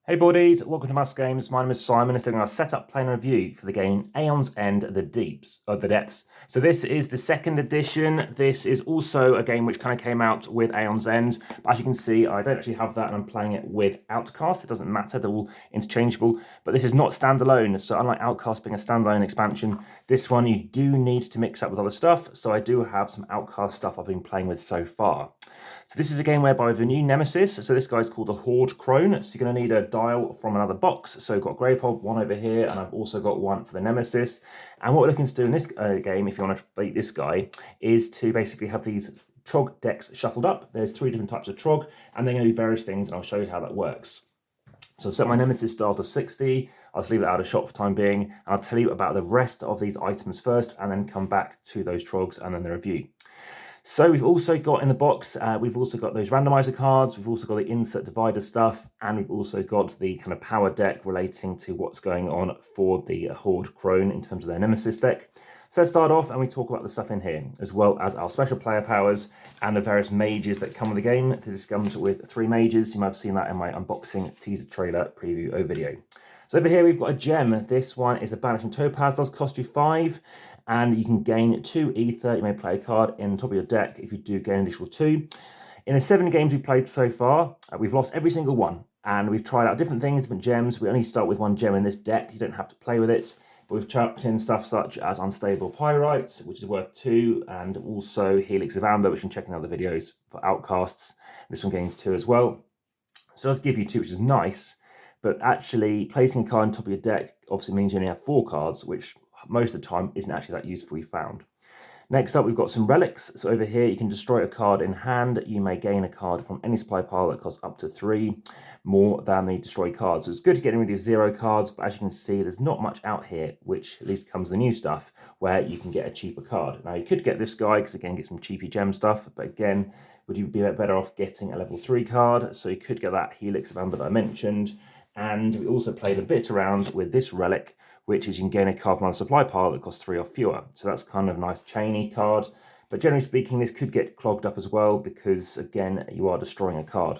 Hey buddies, welcome to AmassGames. My name is Simon. It's doing our setup, play and review for the game Aeon's End, the Depths. So this is the second edition. This is also a game which kind of came out with Aeon's End. But as you can see, I don't actually have that and I'm playing it with Outcast. It doesn't matter, they're all interchangeable. But this is not standalone. So unlike Outcast being a standalone expansion, this one you do need to mix up with other stuff. So I do have some Outcast stuff I've been playing with so far. So this is a game whereby with a new nemesis. So this guy's called the Horde Crone. So you're going to need a dial from another box. So I've got Gravehold, one over here, and I've also got one for the nemesis. And what we're looking to do in this game, if you want to beat this guy, is to basically have these Trog decks shuffled up. There's 3 different types of Trog, and they're going to do various things, and I'll show you how that works. So I've set my nemesis dial to 60. I'll just leave it out of shot for the time being, and I'll tell you about the rest of these items first, and then come back to those Trogs and then the review. So we've also got in the box, we've also got those randomizer cards, we've also got the insert divider stuff, and we've also got the kind of power deck relating to what's going on for the Horde Crone in terms of their nemesis deck. So let's start off and we talk about the stuff in here, as well as our special player powers and the various mages that come with the game. This comes with 3 mages. You might have seen that in my unboxing teaser trailer preview video. So over here we've got a gem. This one is a Banishing Topaz, does cost you 5, and you can gain 2 ether. You may play a card in the top of your deck if you do gain an additional 2. In the 7 games we've played so far, we've lost every single one, and we've tried out different things, different gems. We only start with 1 gem in this deck. You don't have to play with it. But we've chucked in stuff such as Unstable Pyrite, which is worth 2, and also Helix of Amber, which you can check in other videos for Outcasts. This one gains 2 as well. So it does give you 2, which is nice. But actually, placing a card on top of your deck obviously means you only have 4 cards, which most of the time isn't actually that useful, we found. Next up, we've got some relics. So over here, you can destroy a card in hand. You may gain a card from any supply pile that costs up to 3 more than the destroyed cards. So it's good to get rid of 0 cards, but as you can see, there's not much out here, which at least comes the new stuff, where you can get a cheaper card. Now, you could get this guy, because again, get some cheapy gem stuff, but again, would you be better off getting a level 3 card? So you could get that Helix of Amber that I mentioned. And we also played a bit around with this relic, which is you can gain a card from a supply pile that costs 3 or fewer. So that's kind of a nice chainy card. But generally speaking, this could get clogged up as well because, again, you are destroying a card.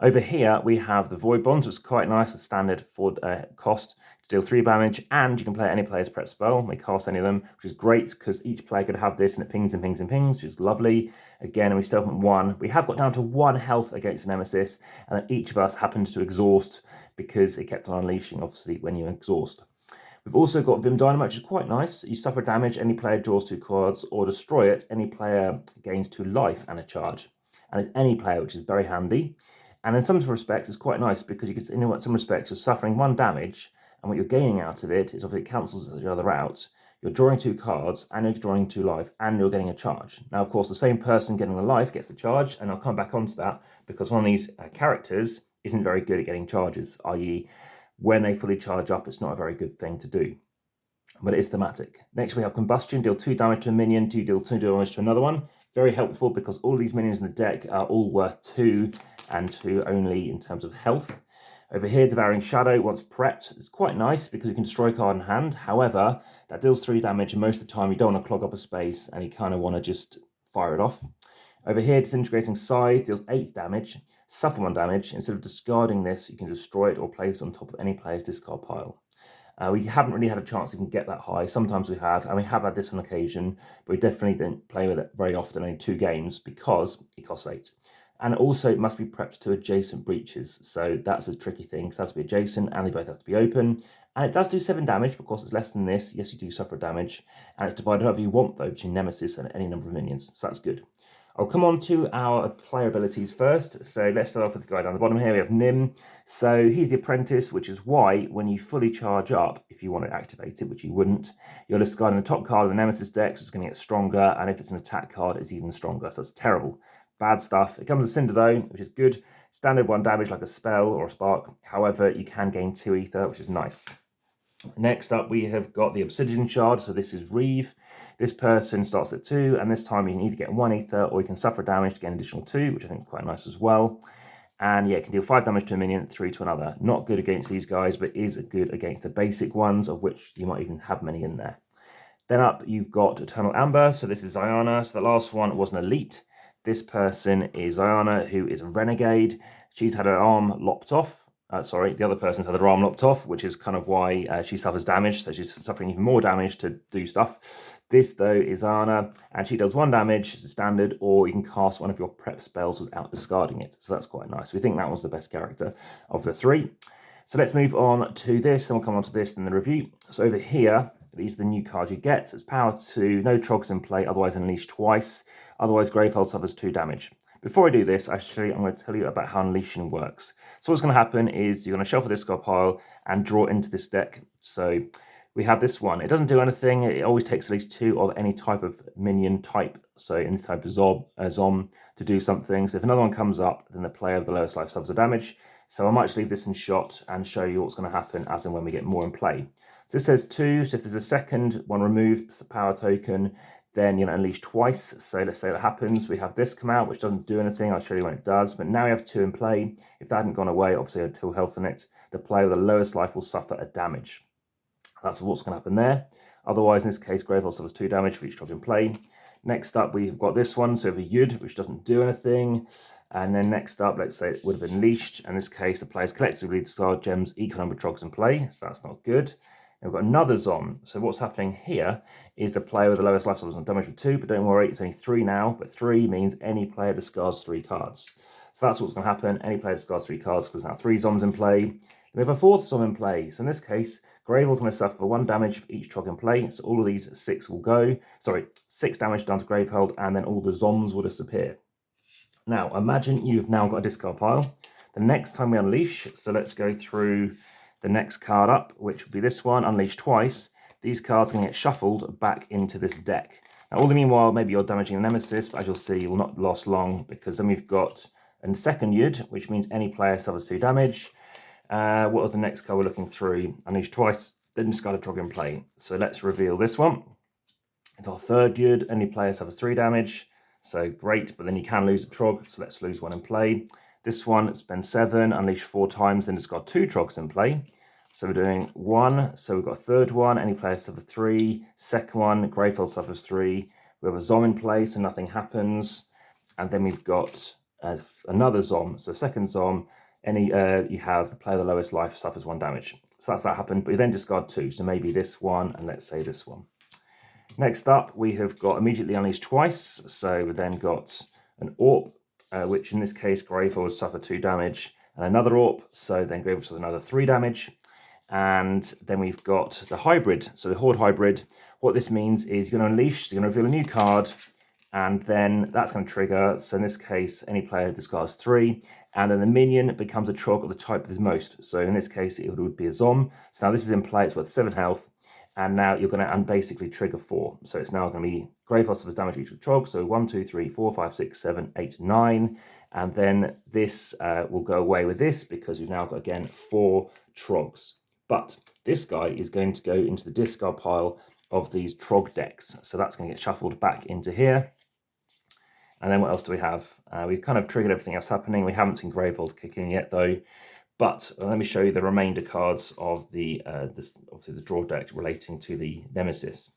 Over here, we have the Void Bonds, which is quite nice, a standard for cost to deal 3 damage, and you can play any player's prep spell. They cast any of them, which is great because each player could have this and it pings and pings and pings, which is lovely. Again, and we still haven't won. We have got down to 1 health against the Nemesis, and then each of us happens to exhaust because it kept on unleashing, obviously, when you exhaust. We've also got Vim Dynamite, which is quite nice. You suffer damage, any player draws 2 cards, or destroy it, any player gains 2 life and a charge. And it's any player, which is very handy. And in some respects, it's quite nice because you can, in some respects, you're suffering 1 damage, and what you're gaining out of it is obviously it cancels each other out. You're drawing 2 cards, and you're drawing 2 life, and you're getting a charge. Now, of course, the same person getting the life gets the charge, and I'll come back onto that because one of these characters isn't very good at getting charges, i.e., when they fully charge up, it's not a very good thing to do. But it is thematic. Next, we have Combustion, deal 2 damage to a minion, deal 2 damage to another one. Very helpful because all these minions in the deck are all worth 2 and 2 only in terms of health. Over here, Devouring Shadow, once prepped, it's quite nice because you can destroy a card in hand. However, that deals 3 damage, and most of the time you don't want to clog up a space and you kind of want to just fire it off. Over here, Disintegrating Scythe deals 8 damage, suffer 1 damage. Instead of discarding this, you can destroy it or place it on top of any player's discard pile. We haven't really had a chance to even get that high. Sometimes we have, and we have had this on occasion, but we definitely didn't play with it very often, only 2 games, because it costs 8. And also, it must be prepped to adjacent breaches. So that's a tricky thing. So it has to be adjacent, and they both have to be open. And it does do 7 damage, because it's less than this. Yes, you do suffer damage. And it's divided however you want, though, between Nemesis and any number of minions. So that's good. I'll come on to our player abilities first. So let's start off with the guy down the bottom here. We have Nim. So he's the apprentice, which is why when you fully charge up, if you want to activate it, which you wouldn't, you're discarding the top card of the Nemesis deck, so it's going to get stronger. And if it's an attack card, it's even stronger. So that's terrible. Bad stuff. It comes with Cinder though, which is good. Standard 1 damage like a spell or a spark. However, you can gain 2 ether, which is nice. Next up, we have got the Obsidian Shard. So this is Reeve. This person starts at 2, and this time you can either get 1 ether or you can suffer damage to get an additional 2, which I think is quite nice as well. And yeah, it can deal 5 damage to a minion, 3 to another. Not good against these guys, but is good against the basic ones, of which you might even have many in there. Then up, you've got Eternal Amber. So this is Ziana. So the last one was an elite. This person is Ziana, who is a renegade. She's had her arm lopped off, the other person's had their arm lopped off, which is kind of why she suffers damage. So she's suffering even more damage to do stuff. This, though, is Anna, and she does 1 damage. It's a standard, or you can cast one of your prep spells without discarding it. So that's quite nice. We think that was the best character of the 3. So let's move on to this, and we'll come on to this in the review. So over here, these are the new cards you get. So it's power 2, no trogs in play, otherwise unleash twice. Otherwise, Gravehold suffers 2 damage. Before I do this, actually, I'm going to tell you about how unleashing works. So what's going to happen is you're going to shuffle this discard pile and draw into this deck. So we have this one. It doesn't do anything. It always takes at least 2 of any type of minion type. So any type of zom to do something. So if another one comes up, then the player of the lowest life suffers a damage. So I might just leave this in shot and show you what's going to happen as and when we get more in play. So this says 2. So if there's a second one removed, it's a power token, then you're going to unleash twice. So let's say that happens. We have this come out, which doesn't do anything. I'll show you when it does. But now we have 2 in play. If that hadn't gone away, obviously I had 2 health in it. The player with the lowest life will suffer a damage. That's what's going to happen there. Otherwise, in this case, Gravehold suffers 2 damage for each trog in play. Next up, we've got this one. So we have a Yud, which doesn't do anything. And then next up, let's say it would have been unleashed. In this case, the players collectively discard gems equal number of trogs in play. So that's not good. And we've got another Zom. So what's happening here is the player with the lowest life suffers on damage with 2, but don't worry, it's only 3 now. But 3 means any player discards 3 cards. So that's what's going to happen. Any player discards 3 cards because now 3 Zoms in play. Then we have a 4th Zom in play. So in this case, Gravehold's going to suffer 1 damage for each trog in play. So all of these 6 will go. Sorry, 6 damage done to Gravehold, and then all the Zoms will disappear. Now, imagine you've now got a discard pile. The next time we unleash, so let's go through the next card up, which would be this one, unleash twice. These cards can get shuffled back into this deck. Now, all the meanwhile, maybe you're damaging a nemesis, but as you'll see, you will not last long, because then we've got a second Yud, which means any player suffers 2 damage. What was the next card we're looking through? Unleash twice, then discard a trog in play. So let's reveal this one. It's our third Yud, any player suffers 3 damage. So great, but then you can lose a trog, so let's lose 1 in play. This one, spend 7, unleash 4 times, then discard 2 trogs in play. So we're doing 1, so we've got a third one, any player suffers 3. Second one, Gravehold suffers 3. We have a Zom in play, so nothing happens. And then we've got another Zom, so second Zom, you have the player with the lowest life suffers 1 damage. So that's that happened, but you then discard 2, so maybe this one, and let's say this one. Next up, we have got immediately unleashed twice. So we then got an AWP, which in this case, Gravehold suffer 2 damage, and another AWP. So then Gravehold suffers another 3 damage. And then we've got the hybrid. So the Horde hybrid. What this means is you're going to unleash, you're going to reveal a new card, and then that's going to trigger. So in this case, any player discards 3, and then the minion becomes a trog of the type that is most. So in this case, it would be a Zom. So now this is in play, it's worth 7 health. And now you're going to basically trigger 4. So it's now going to be Gravehold suffers damage each trog. So 1, 2, 3, 4, 5, 6, 7, 8, 9. And then this will go away with this because we've now got, again, 4 trogs. But this guy is going to go into the discard pile of these trog decks. So that's going to get shuffled back into here. And then what else do we have? We've kind of triggered everything else happening. We haven't seen Gravehold kick in yet, though. But let me show you the remainder cards of the obviously the draw deck relating to the Nemesis.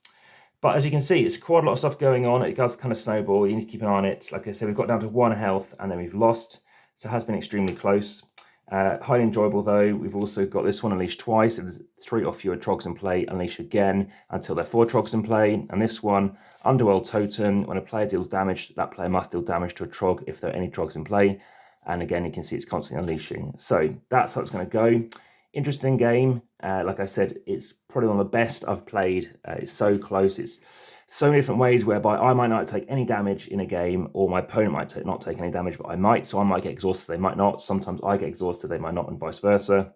But as you can see, it's quite a lot of stuff going on. It does kind of snowball. You need to keep an eye on it. Like I said, we've got down to 1 health and then we've lost. So it has been extremely close. Highly enjoyable though. We've also got this one unleashed twice. If there's 3 or fewer trogs in play, unleash again until there are 4 trogs in play. And this one, Underworld Totem. When a player deals damage, that player must deal damage to a trog if there are any trogs in play. And again, you can see it's constantly unleashing. So that's how it's going to go. Interesting game. Like I said, it's probably one of the best I've played. It's so close. It's so many different ways whereby I might not take any damage in a game, or my opponent might not take any damage, but I might. So I might get exhausted, they might not. Sometimes I get exhausted, they might not, and vice versa.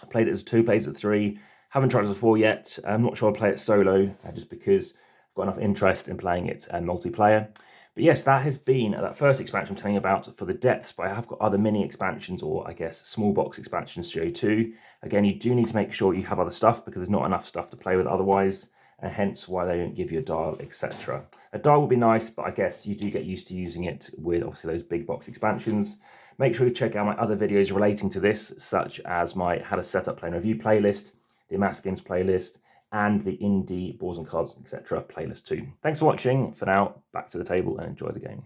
I played it as 2, played it as 3. Haven't tried it as 4 yet. I'm not sure I'll play it solo, just because I've got enough interest in playing it multiplayer. But yes, that has been that first expansion I'm telling you about for the depths, but I have got other mini expansions, or I guess small box expansions to show too. Again, you do need to make sure you have other stuff because there's not enough stuff to play with otherwise, and hence why they don't give you a dial, etc. A dial would be nice, but I guess you do get used to using it with obviously those big box expansions. Make sure you check out my other videos relating to this, such as my How to Set Up Play and Review playlist, the AmassGames playlist, and the indie boards and cards, etc. playlist too. Thanks for watching. For now, back to the table and enjoy the game.